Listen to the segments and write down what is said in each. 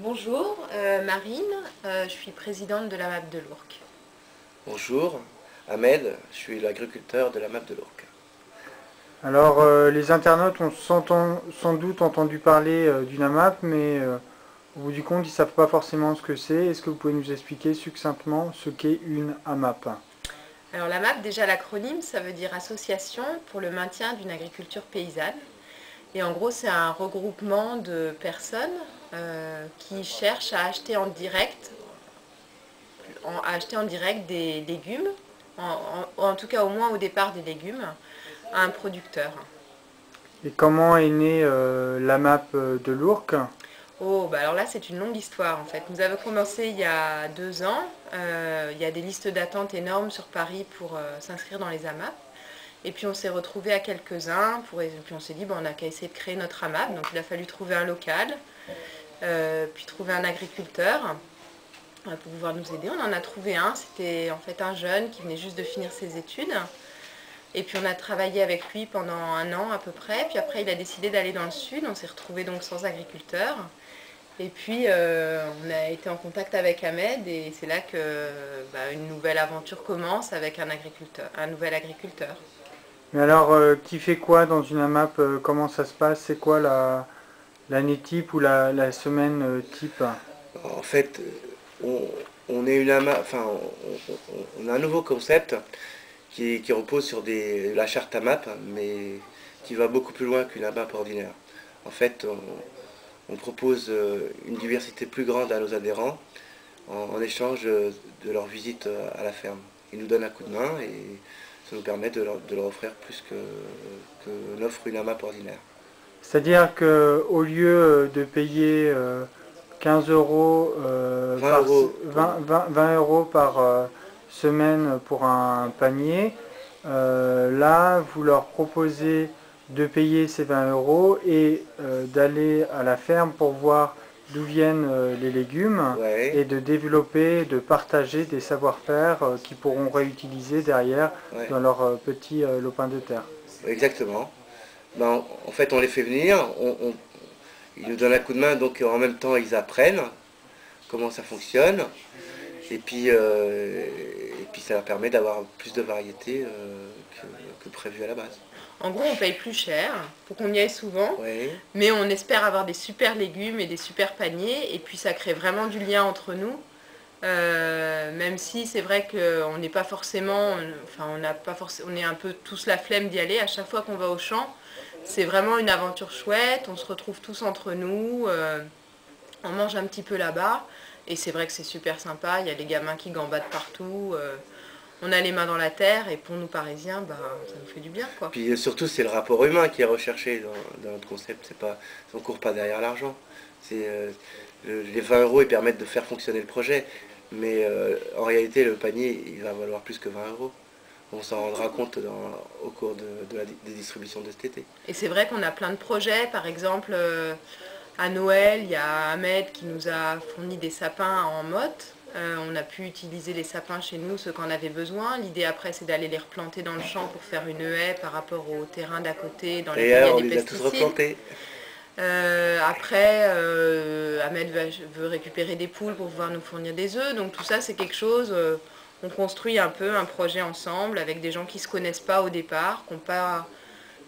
Bonjour, Marine, je suis présidente de la MAP de l'Ourcq. Bonjour, Ahmed, je suis l'agriculteur de la MAP de l'Ourcq. Alors, les internautes ont sans doute entendu parler d'une AMAP, mais au bout du compte, ils ne savent pas forcément ce que c'est. Est-ce que vous pouvez nous expliquer succinctement ce qu'est une AMAP? Alors la MAP, déjà l'acronyme, ça veut dire Association pour le maintien d'une agriculture paysanne. Et en gros, c'est un regroupement de personnes qui cherchent à acheter en direct, des légumes, en tout cas au moins au départ des légumes, à un producteur. Et comment est née l'AMAP de l'Ourcq? Oh, bah alors là, c'est une longue histoire en fait. Nous avons commencé il y a 2 ans. Il y a des listes d'attente énormes sur Paris pour s'inscrire dans les AMAP. Et puis on s'est retrouvés à quelques-uns. Et puis on s'est dit, bon, on n'a qu'à essayer de créer notre AMAP. Donc il a fallu trouver un local, puis trouver un agriculteur pour pouvoir nous aider. On en a trouvé un. C'était en fait un jeune qui venait juste de finir ses études. Et puis on a travaillé avec lui pendant 1 an à peu près. Puis après, il a décidé d'aller dans le sud. On s'est retrouvés donc sans agriculteur. Et puis, on a été en contact avec Ahmed et c'est là que une nouvelle aventure commence avec un nouvel agriculteur. Mais alors, qui fait quoi dans une AMAP? Comment ça se passe? C'est quoi l'année type ou la semaine type? En fait, on, on est une AMAP, enfin, on a un nouveau concept qui repose sur la charte AMAP, mais qui va beaucoup plus loin qu'une AMAP ordinaire. En fait, on propose une diversité plus grande à nos adhérents en échange de leur visite à la ferme. Ils nous donnent un coup de main et ça nous permet de leur offrir plus que n'offre une AMAP ordinaire. C'est-à-dire qu'au lieu de payer 15 euros 20 euros pour 20 euros par semaine pour un panier, là, vous leur proposez de payer ces 20 euros et d'aller à la ferme pour voir d'où viennent les légumes Ouais, et de développer, de partager des savoir-faire qu'ils pourront réutiliser derrière ouais, dans leur petit lopin de terre. exactement. Ben, en fait, on les fait venir, ils nous donnent un coup de main, donc en même temps, ils apprennent comment ça fonctionne. Et puis ça leur permet d'avoir plus de variété que prévu à la base. En gros, on paye plus cher pour qu'on y aille souvent, Ouais, mais on espère avoir des super légumes et des super paniers. Et puis, ça crée vraiment du lien entre nous. Même si c'est vrai qu'on n'est pas forcément, enfin on n'a pas forcément, on est un peu tous la flemme d'y aller. À chaque fois qu'on va au champ, c'est vraiment une aventure chouette. On se retrouve tous entre nous, on mange un petit peu là-bas, et c'est vrai que c'est super sympa. Il y a les gamins qui gambadent partout. On a les mains dans la terre, et pour nous Parisiens, ça nous fait du bien, quoi. puis surtout, c'est le rapport humain qui est recherché dans notre concept. C'est pas, on court pas derrière l'argent. Les 20 euros, ils permettent de faire fonctionner le projet. Mais en réalité, le panier, il va valoir plus que 20 euros. On s'en rendra compte au cours des distributions de cet été. Et c'est vrai qu'on a plein de projets. Par exemple, à Noël, il y a Ahmed qui nous a fourni des sapins en motte. On a pu utiliser les sapins chez nous, ceux qu'on avait besoin. L'idée après, c'est d'aller les replanter dans le champ pour faire une haie par rapport au terrain d'à côté dans lequel il y D'ailleurs, a on des les a tous pesticides. replantés. Après, Ahmed veut récupérer des poules pour pouvoir nous fournir des œufs. Donc tout ça, c'est quelque chose. On construit un peu un projet ensemble avec des gens qui ne se connaissent pas au départ,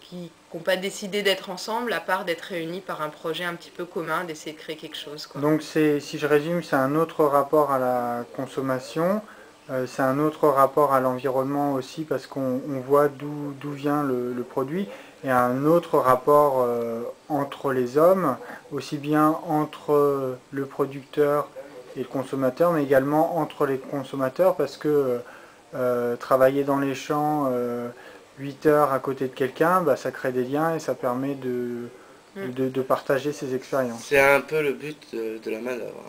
qui n'ont pas décidé d'être ensemble, à part d'être réunis par un projet un petit peu commun, d'essayer de créer quelque chose, quoi. Donc si je résume, c'est un autre rapport à la consommation, c'est un autre rapport à l'environnement aussi parce qu'on voit d'où vient le produit, et un autre rapport entre les hommes, aussi bien entre le producteur et le consommateur, mais également entre les consommateurs parce que travailler dans les champs 8 heures à côté de quelqu'un, bah, ça crée des liens et ça permet Mm. de partager ses expériences. C'est un peu le but de la manœuvre,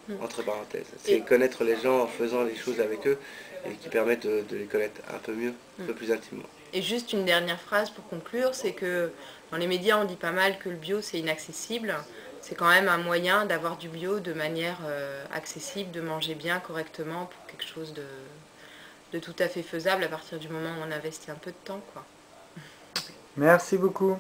Mm. entre parenthèses. C'est Et, connaître les gens en faisant les choses avec eux et qui permettent de les connaître un peu mieux, un peu plus intimement. et juste une dernière phrase pour conclure, c'est que dans les médias, on dit pas mal que le bio, c'est inaccessible. C'est quand même un moyen d'avoir du bio de manière accessible, de manger bien, correctement, pour quelque chose de tout à fait faisable à partir du moment où on investit un peu de temps, quoi. Merci beaucoup.